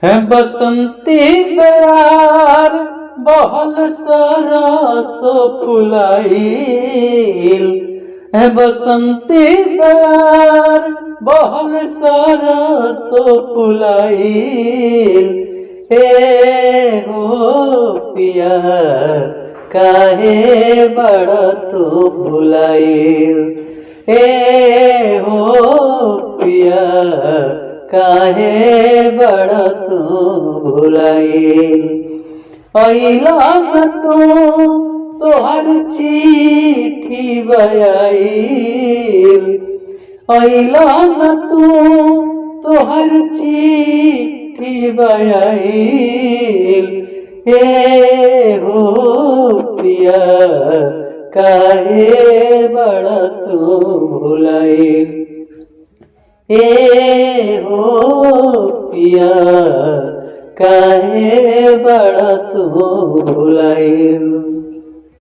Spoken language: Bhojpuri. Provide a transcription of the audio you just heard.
है बसंती प्यार बहल सरस फुलाइल। है बसंती प्यार बहल सरस फुलाइल। हे हो पिया काहे बड़ा तू भुलाइल। हे हो पिया काहे बड़ा तू भुलाइल। अइला न तू तोहर चिट्ठी बयाइल। अइला न तू तोहर चिट्ठी बयाइल। हे हो पिया काहे बड़ा तू भुलाइल। ए हो पिया काहे बड़ा तू भुलाइल।